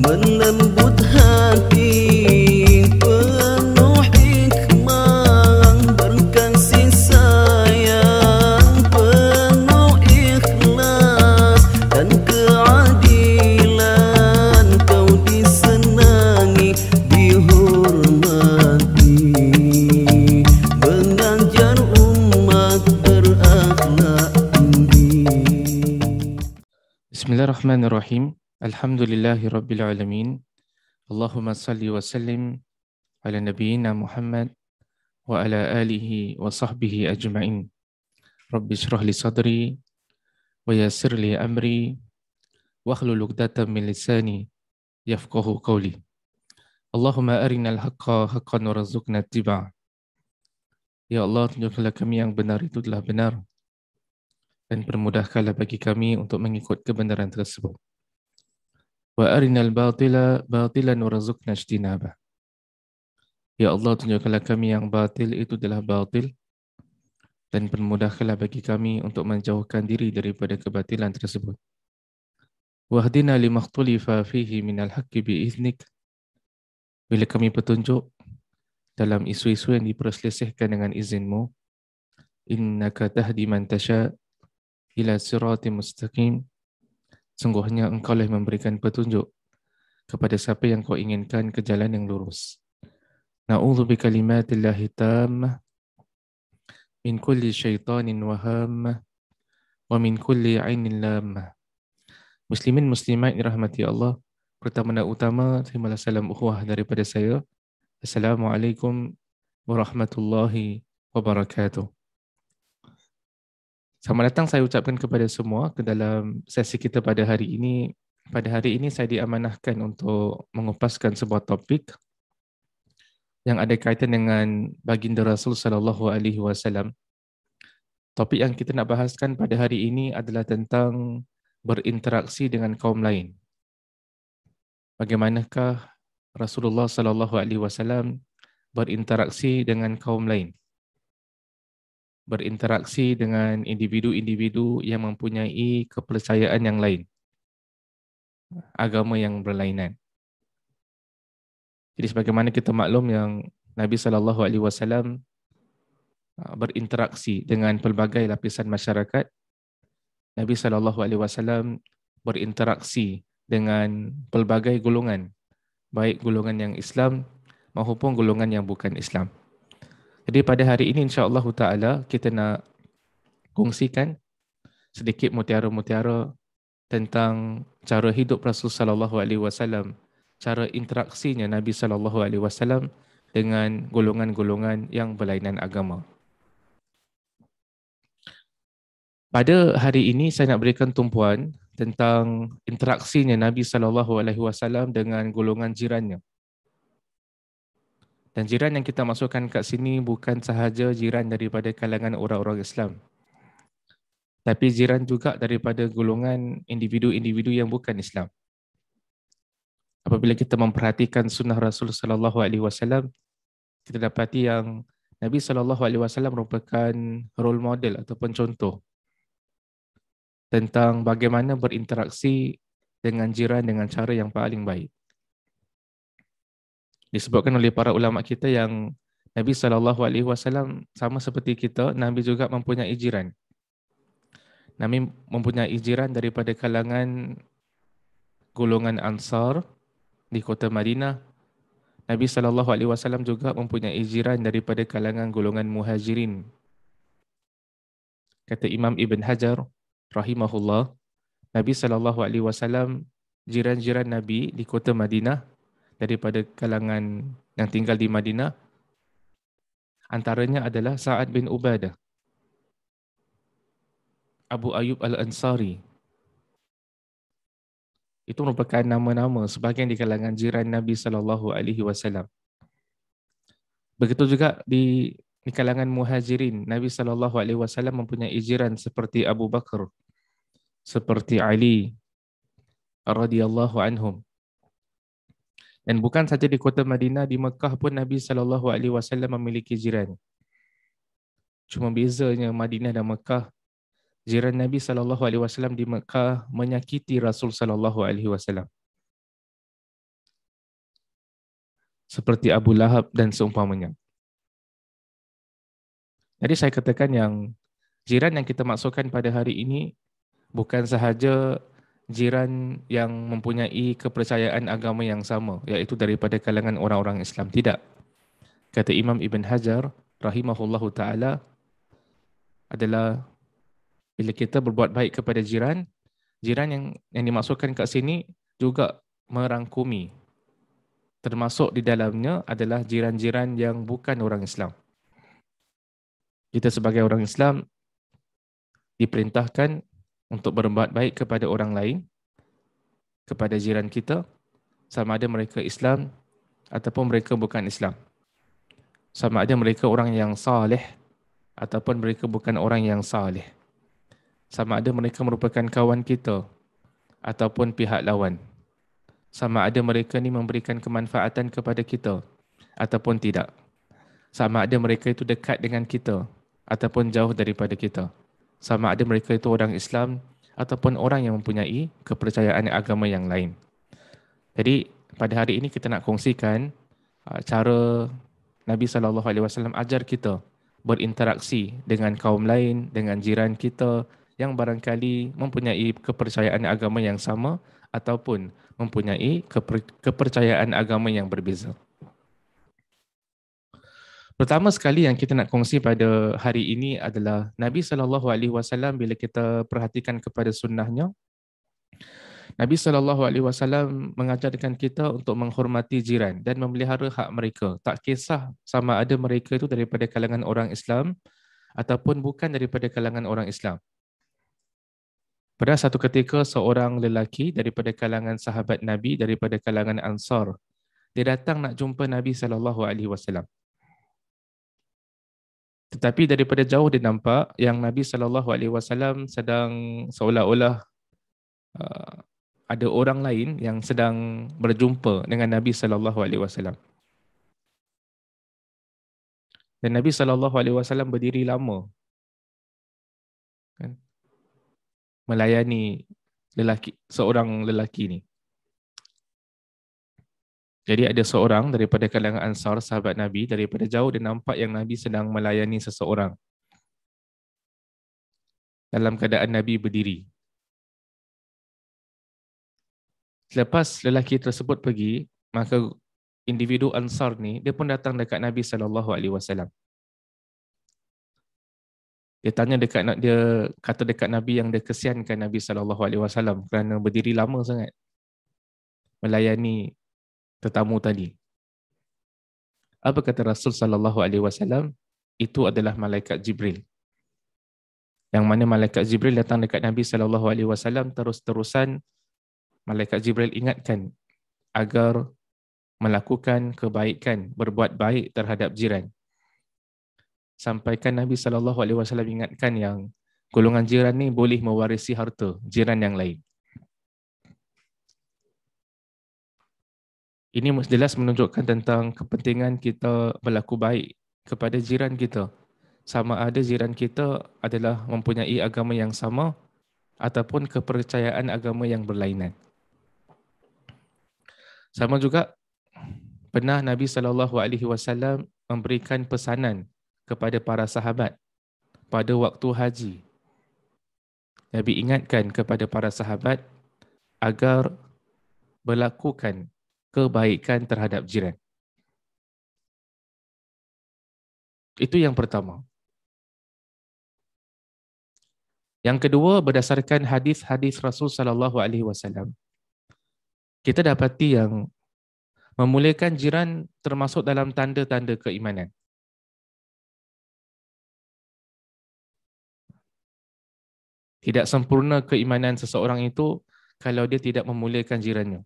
melembut hati, penuh hikmah, berkasih sayang, penuh ikhlas dan keadilan. Kau disenangi, dihormati, mengajar umat berakhlak tinggi. Bismillahirrahmanirrahim. Alhamdulillahirabbil alamin. Allahumma salli wa sallim ala nabiyyina Muhammad wa ala alihi wa sahbihi ajma'in. Rabbi shrah li sadri wa yassir li amri wa hlul 'uqdatam min lisani yafqahu qawli. Allahumma arinal haqqa haqqan warzuqna ittiba'. Ya Allah, tunjukkanlah kami yang benar itu adalah benar dan permudahkanlah bagi kami untuk mengikut kebenaran tersebut. Wa arinal batila batilan warzuqna ijtinabah. Ya Allah, tunjukkanlah kami yang batil itu adalah batil dan permudahkanlah bagi kami untuk menjauhkan diri daripada kebatilan tersebut. Wahdina limakhtulifa fihi minal haqqi biiznik. Bila kami petunjuk dalam isu-isu yang diperselisihkan dengan izinmu, innaka tahdi man tasha ila siratim mustaqim. Sungguhnya engkau lah memberikan petunjuk kepada siapa yang kau inginkan ke jalan yang lurus. Na'udzu bikalimatillahi tammah min kulli syaitanin wahammah wa min kulli ainin lammah. Muslimin muslimat dirahmati Allah, pertama dan utama terimalah salam ukhuwah daripada saya. Assalamualaikum warahmatullahi wabarakatuh. Selamat datang saya ucapkan kepada semua ke dalam sesi kita pada hari ini. Pada hari ini saya diamanahkan untuk mengupaskan sebuah topik yang ada kaitan dengan baginda Rasul sallallahu alaihi wasallam. Topik yang kita nak bahaskan pada hari ini adalah tentang berinteraksi dengan kaum lain. Bagaimanakah Rasulullah sallallahu alaihi wasallam berinteraksi dengan kaum lain? Berinteraksi dengan individu-individu yang mempunyai kepercayaan yang lain, agama yang berlainan. Jadi sebagaimana kita maklum yang Nabi SAW berinteraksi dengan pelbagai lapisan masyarakat. Nabi SAW berinteraksi dengan pelbagai golongan, baik golongan yang Islam maupun golongan yang bukan Islam. Jadi pada hari ini insya-Allah Ta'ala kita nak kongsikan sedikit mutiara-mutiara tentang cara hidup Rasul sallallahu alaihi wasallam, cara interaksinya Nabi sallallahu alaihi wasallam dengan golongan-golongan yang berlainan agama. Pada hari ini saya nak berikan tumpuan tentang interaksinya Nabi sallallahu alaihi wasallam dengan golongan jirannya. Dan jiran yang kita masukkan kat sini bukan sahaja jiran daripada kalangan orang-orang Islam, tapi jiran juga daripada golongan individu-individu yang bukan Islam. Apabila kita memperhatikan sunnah Rasul sallallahu alaihi wasallam, kita dapati yang Nabi sallallahu alaihi wasallam merupakan role model ataupun contoh tentang bagaimana berinteraksi dengan jiran dengan cara yang paling baik. Disebutkan oleh para ulama kita yang Nabi SAW sama seperti kita, Nabi juga mempunyai jiran. Nabi mempunyai jiran daripada kalangan golongan Ansar di kota Madinah. Nabi SAW juga mempunyai jiran daripada kalangan golongan Muhajirin. Kata Imam Ibn Hajar rahimahullah, Nabi SAW, jiran-jiran Nabi di kota Madinah daripada kalangan yang tinggal di Madinah, antaranya adalah Sa'ad bin Ubadah, Abu Ayyub Al-Ansari. Itu merupakan nama-nama sebahagian di kalangan jiran Nabi SAW. Begitu juga di kalangan Muhajirin, Nabi SAW mempunyai jiran seperti Abu Bakar, seperti Ali radhiyallahu anhum. Dan bukan saja di kota Madinah, di Mekah pun Nabi SAW memiliki jiran. Cuma bezanya Madinah dan Mekah, jiran Nabi SAW di Mekah menyakiti Rasul SAW. seperti Abu Lahab dan seumpamanya. Jadi saya katakan yang jiran yang kita maksudkan pada hari ini bukan sahaja jiran yang mempunyai kepercayaan agama yang sama, iaitu daripada kalangan orang-orang Islam. Tidak. Kata Imam Ibn Hajar, rahimahullahu ta'ala, adalah bila kita berbuat baik kepada jiran, jiran yang dimaksudkan kat sini juga merangkumi. Termasuk di dalamnya adalah jiran-jiran yang bukan orang Islam. Kita sebagai orang Islam diperintahkan untuk berbuat baik kepada orang lain, kepada jiran kita, sama ada mereka Islam ataupun mereka bukan Islam. Sama ada mereka orang yang saleh ataupun mereka bukan orang yang saleh. Sama ada mereka merupakan kawan kita ataupun pihak lawan. Sama ada mereka ni memberikan kemanfaatan kepada kita ataupun tidak. Sama ada mereka itu dekat dengan kita ataupun jauh daripada kita. Sama ada mereka itu orang Islam ataupun orang yang mempunyai kepercayaan agama yang lain. Jadi pada hari ini kita nak kongsikan cara Nabi SAW ajar kita berinteraksi dengan kaum lain, dengan jiran kita yang barangkali mempunyai kepercayaan agama yang sama ataupun mempunyai kepercayaan agama yang berbeza. Pertama sekali yang kita nak kongsi pada hari ini adalah Nabi SAW bila kita perhatikan kepada sunnahnya, Nabi SAW mengajarkan kita untuk menghormati jiran dan memelihara hak mereka. Tak kisah sama ada mereka itu daripada kalangan orang Islam ataupun bukan daripada kalangan orang Islam. Pada satu ketika seorang lelaki daripada kalangan sahabat Nabi, daripada kalangan Ansar, dia datang nak jumpa Nabi SAW. Tetapi daripada jauh dia nampak yang Nabi SAW sedang seolah-olah ada orang lain yang sedang berjumpa dengan Nabi SAW. Dan Nabi SAW berdiri lama, kan, melayani seorang lelaki ni. Jadi ada seorang daripada kalangan Ansar, sahabat Nabi, daripada jauh dia nampak yang Nabi sedang melayani seseorang. Dalam keadaan Nabi berdiri. Selepas lelaki tersebut pergi, maka individu Ansar ni, dia pun datang dekat Nabi SAW. Dia kata dekat Nabi yang dia kesiankan Nabi SAW kerana berdiri lama sangat melayani tetamu tadi. Apa kata Rasul SAW? Itu adalah malaikat Jibril. Yang mana malaikat Jibril datang dekat Nabi SAW terus-terusan. Malaikat Jibril ingatkan agar melakukan kebaikan, berbuat baik terhadap jiran. Sampaikan Nabi SAW ingatkan yang golongan jiran ni boleh mewarisi harta jiran yang lain. Ini jelas menunjukkan tentang kepentingan kita berlaku baik kepada jiran kita. Sama ada jiran kita adalah mempunyai agama yang sama ataupun kepercayaan agama yang berlainan. Sama juga pernah Nabi SAW memberikan pesanan kepada para sahabat pada waktu haji. Nabi ingatkan kepada para sahabat agar melakukan kebaikan terhadap jiran. Itu yang pertama. Yang kedua, berdasarkan hadis-hadis Rasul SAW, kita dapati yang memuliakan jiran termasuk dalam tanda-tanda keimanan. Tidak sempurna keimanan seseorang itu kalau dia tidak memuliakan jirannya.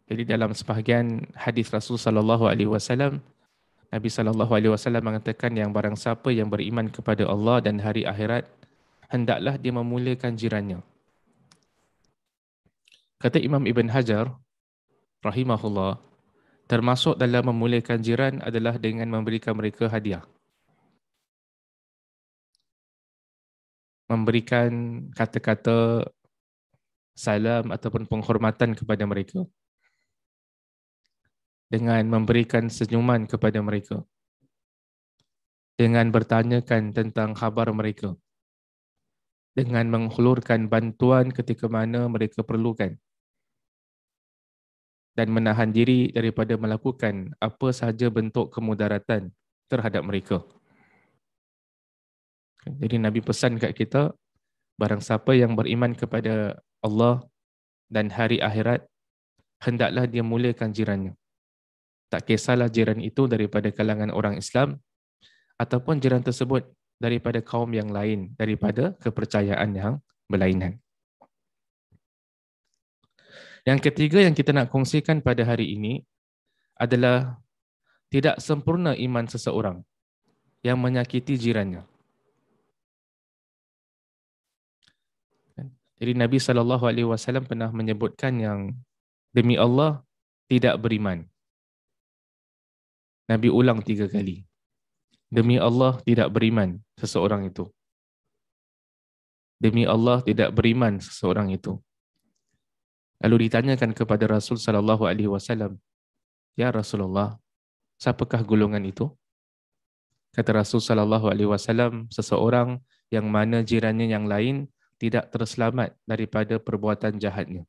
Jadi dalam sebahagian hadis Rasul SAW, Nabi SAW mengatakan yang barang siapa yang beriman kepada Allah dan hari akhirat, hendaklah dia memuliakan jirannya. Kata Imam Ibn Hajar, rahimahullah, termasuk dalam memuliakan jiran adalah dengan memberikan mereka hadiah. Memberikan kata-kata salam ataupun penghormatan kepada mereka, dengan memberikan senyuman kepada mereka, dengan bertanyakan tentang khabar mereka, dengan menghulurkan bantuan ketika mana mereka perlukan, dan menahan diri daripada melakukan apa sahaja bentuk kemudaratan terhadap mereka. Jadi Nabi pesan kat kita, barang siapa yang beriman kepada Allah dan hari akhirat, hendaklah dia muliakan jirannya. Tak kisahlah jiran itu daripada kalangan orang Islam ataupun jiran tersebut daripada kaum yang lain, daripada kepercayaan yang berlainan. Yang ketiga yang kita nak kongsikan pada hari ini adalah tidak sempurna iman seseorang yang menyakiti jirannya. Jadi Nabi SAW pernah menyebutkan yang demi Allah tidak beriman. Nabi ulang 3 kali. Demi Allah tidak beriman seseorang itu. Demi Allah tidak beriman seseorang itu. Lalu ditanyakan kepada Rasul SAW, ya Rasulullah, siapakah golongan itu? Kata Rasul SAW, seseorang yang mana jirannya yang lain tidak terselamat daripada perbuatan jahatnya.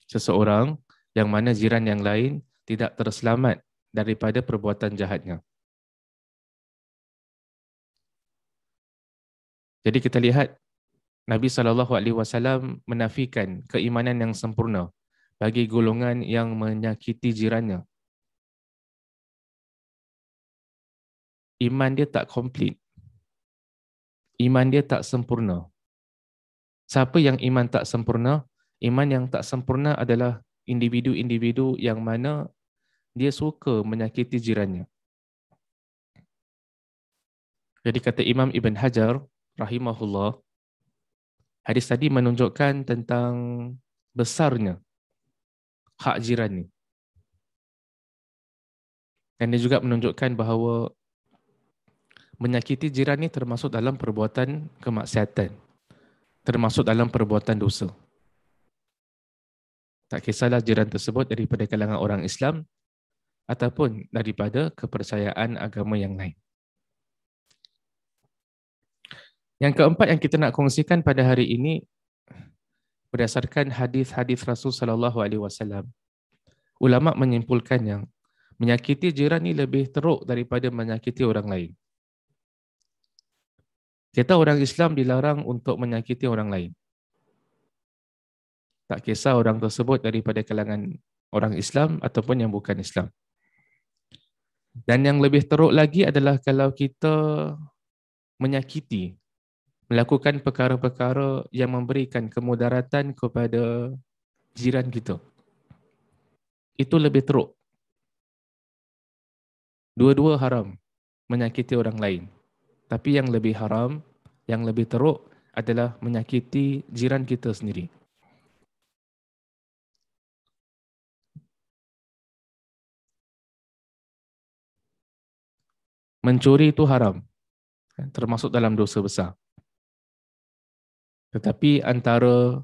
Seseorang yang mana jiran yang lain tidak terselamat daripada perbuatan jahatnya. Jadi kita lihat Nabi SAW menafikan keimanan yang sempurna bagi golongan yang menyakiti jirannya. Iman dia tak komplit. Iman dia tak sempurna. Siapa yang iman tak sempurna? Iman yang tak sempurna adalah individu-individu yang mana dia suka menyakiti jirannya. Jadi kata Imam Ibn Hajar rahimahullah, hadis tadi menunjukkan tentang besarnya hak jiran ni. Dan dia juga menunjukkan bahawa menyakiti jiran ni termasuk dalam perbuatan kemaksiatan, termasuk dalam perbuatan dosa. Tak kisahlah jiran tersebut daripada kalangan orang Islam ataupun daripada kepercayaan agama yang lain. Yang keempat yang kita nak kongsikan pada hari ini berdasarkan hadis-hadis Rasul sallallahu alaihi wasallam. Ulama menyimpulkan yang menyakiti jiran ni lebih teruk daripada menyakiti orang lain. Kita orang Islam dilarang untuk menyakiti orang lain. Tak kisah orang tersebut daripada kalangan orang Islam ataupun yang bukan Islam. Dan yang lebih teruk lagi adalah kalau kita menyakiti, melakukan perkara-perkara yang memberikan kemudaratan kepada jiran kita. Itu lebih teruk. Dua-dua haram menyakiti orang lain. Tapi yang lebih haram, yang lebih teruk adalah menyakiti jiran kita sendiri. Mencuri itu haram, termasuk dalam dosa besar. Tetapi antara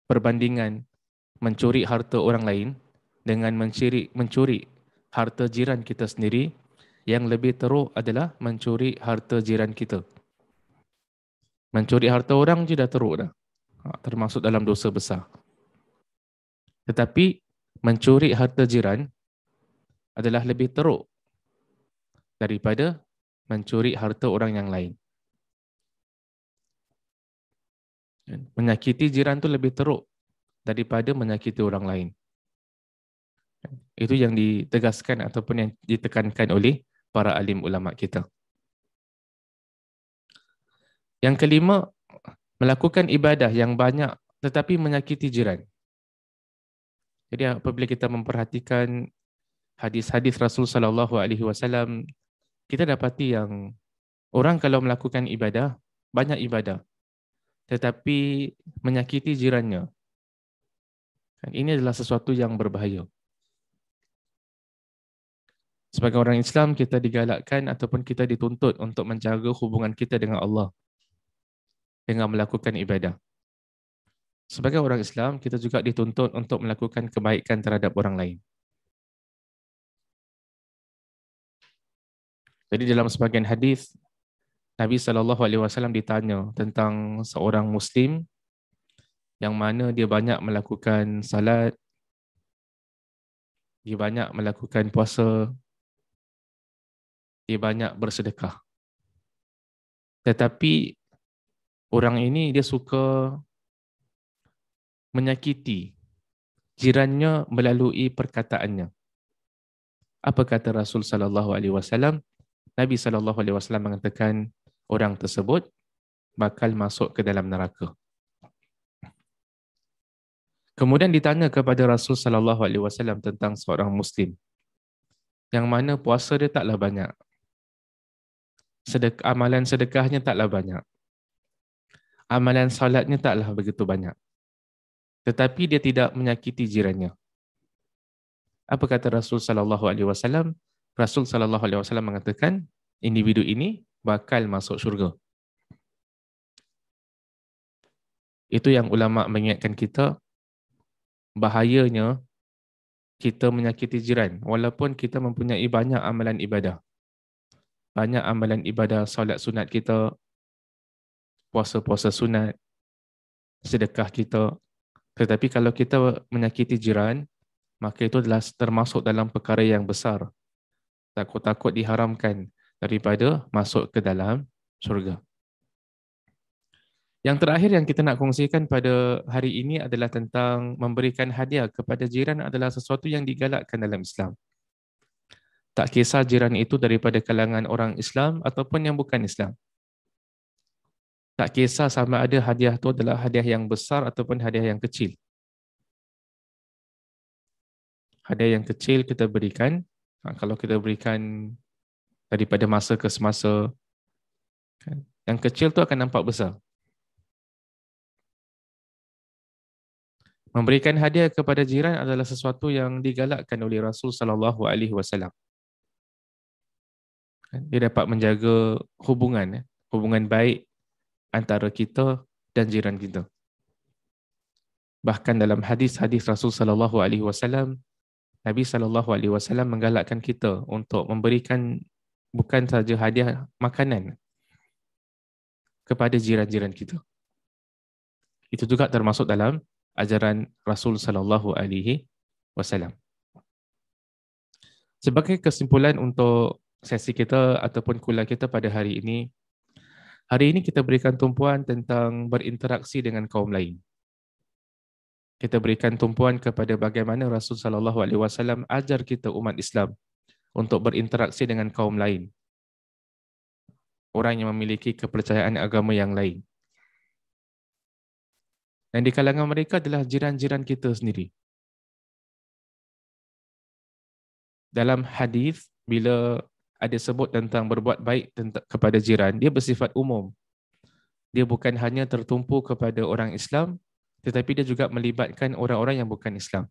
perbandingan mencuri harta orang lain dengan mencuri harta jiran kita sendiri, yang lebih teruk adalah mencuri harta jiran kita. Mencuri harta orang je dah teruk dah, termasuk dalam dosa besar. Tetapi mencuri harta jiran adalah lebih teruk daripada mencuri harta orang yang lain. Menyakiti jiran tu lebih teruk daripada menyakiti orang lain. Itu yang ditegaskan ataupun yang ditekankan oleh para alim ulama kita. Yang kelima, melakukan ibadah yang banyak tetapi menyakiti jiran. Jadi apabila kita memperhatikan hadis-hadis Rasul sallallahu alaihi wasallam, kita dapati yang orang kalau melakukan ibadah, banyak ibadah, tetapi menyakiti jirannya, ini adalah sesuatu yang berbahaya. Sebagai orang Islam, kita digalakkan ataupun kita dituntut untuk menjaga hubungan kita dengan Allah. dengan melakukan ibadah. Sebagai orang Islam, kita juga dituntut untuk melakukan kebaikan terhadap orang lain. Jadi dalam sebagian hadis, Nabi SAW ditanya tentang seorang Muslim yang mana dia banyak melakukan salat, dia banyak melakukan puasa, dia banyak bersedekah. Tetapi orang ini dia suka menyakiti jirannya melalui perkataannya. Apa kata Rasul sallallahu alaihi wasallam? Nabi sallallahu alaihi wasallam mengatakan orang tersebut bakal masuk ke dalam neraka. Kemudian ditanya kepada Rasul sallallahu alaihi wasallam tentang seorang muslim yang mana puasa dia taklah banyak. Amalan sedekahnya taklah banyak. Amalan salatnya taklah begitu banyak. Tetapi dia tidak menyakiti jirannya. Apa kata Rasul sallallahu alaihi wasallam? Rasul sallallahu alaihi wasallam mengatakan individu ini bakal masuk syurga. Itu yang ulama mengingatkan kita bahayanya kita menyakiti jiran walaupun kita mempunyai banyak amalan ibadah. Banyak amalan ibadah, solat sunat kita, puasa-puasa sunat, sedekah kita. Tetapi kalau kita menyakiti jiran, maka itu adalah termasuk dalam perkara yang besar. Takut-takut diharamkan daripada masuk ke dalam syurga. Yang terakhir yang kita nak kongsikan pada hari ini adalah tentang memberikan hadiah kepada jiran adalah sesuatu yang digalakkan dalam Islam. Tak kisah jiran itu daripada kalangan orang Islam ataupun yang bukan Islam. Tak kisah sama ada hadiah itu adalah hadiah yang besar ataupun hadiah yang kecil. Hadiah yang kecil kita berikan, kalau kita berikan daripada masa ke semasa, yang kecil tu akan nampak besar. Memberikan hadiah kepada jiran adalah sesuatu yang digalakkan oleh Rasul sallallahu alaihi wasallam. Dia dapat menjaga hubungan baik antara kita dan jiran kita. Bahkan dalam hadis-hadis Rasul sallallahu alaihi wasallam, Nabi sallallahu alaihi wasallam menggalakkan kita untuk memberikan bukan saja hadiah makanan kepada jiran-jiran kita. Itu juga termasuk dalam ajaran Rasul sallallahu alaihi wasallam. Sebagai kesimpulan untuk sesi kita ataupun kuliah kita pada hari ini kita berikan tumpuan tentang berinteraksi dengan kaum lain. Kita berikan tumpuan kepada bagaimana Rasul sallallahu alaihi wasallam ajar kita umat Islam untuk berinteraksi dengan kaum lain. Orang yang memiliki kepercayaan agama yang lain. Dan di kalangan mereka adalah jiran-jiran kita sendiri. Dalam hadis bila ada sebut tentang berbuat baik kepada jiran, dia bersifat umum. Dia bukan hanya tertumpu kepada orang Islam, tetapi dia juga melibatkan orang-orang yang bukan Islam.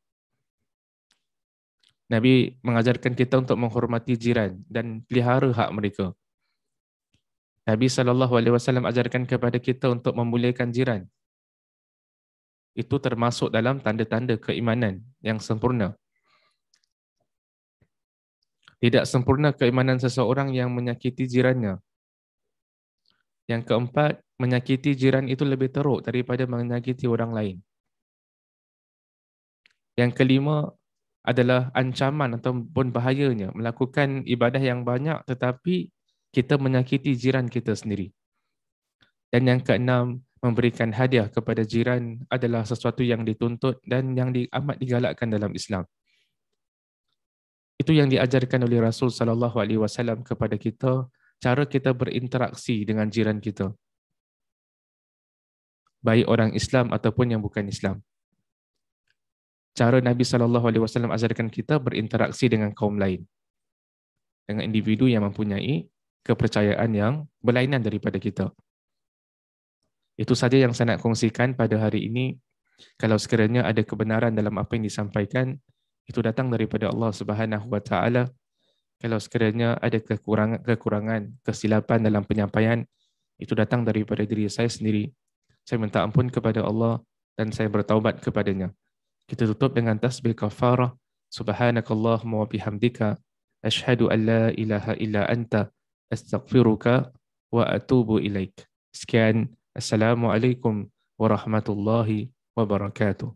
Nabi mengajarkan kita untuk menghormati jiran dan pelihara hak mereka. Nabi SAW ajarkan kepada kita untuk memuliakan jiran. Itu termasuk dalam tanda-tanda keimanan yang sempurna. Tidak sempurna keimanan seseorang yang menyakiti jirannya. Yang keempat, menyakiti jiran itu lebih teruk daripada menyakiti orang lain. Yang kelima adalah ancaman ataupun bahayanya melakukan ibadah yang banyak tetapi kita menyakiti jiran kita sendiri. Dan yang keenam, memberikan hadiah kepada jiran adalah sesuatu yang dituntut dan yang amat digalakkan dalam Islam. Itu yang diajarkan oleh Rasul sallallahu alaihi wasallam kepada kita, cara kita berinteraksi dengan jiran kita. Baik orang Islam ataupun yang bukan Islam. Cara Nabi sallallahu alaihi wasallam ajarkan kita berinteraksi dengan kaum lain. Dengan individu yang mempunyai kepercayaan yang berlainan daripada kita. Itu saja yang saya nak kongsikan pada hari ini. Kalau sekiranya ada kebenaran dalam apa yang disampaikan, itu datang daripada Allah Subhanahu wa taala. Kalau sekiranya ada kekurangan, kesilapan dalam penyampaian, itu datang daripada diri saya sendiri. Saya minta ampun kepada Allah dan saya bertaubat kepadanya. Kita tutup dengan tasbih kafarah. Subhanakallahumma wa bihamdika asyhadu an la ilaha illa anta astaghfiruka wa atubu ilaik. Sekian, assalamualaikum warahmatullahi wabarakatuh.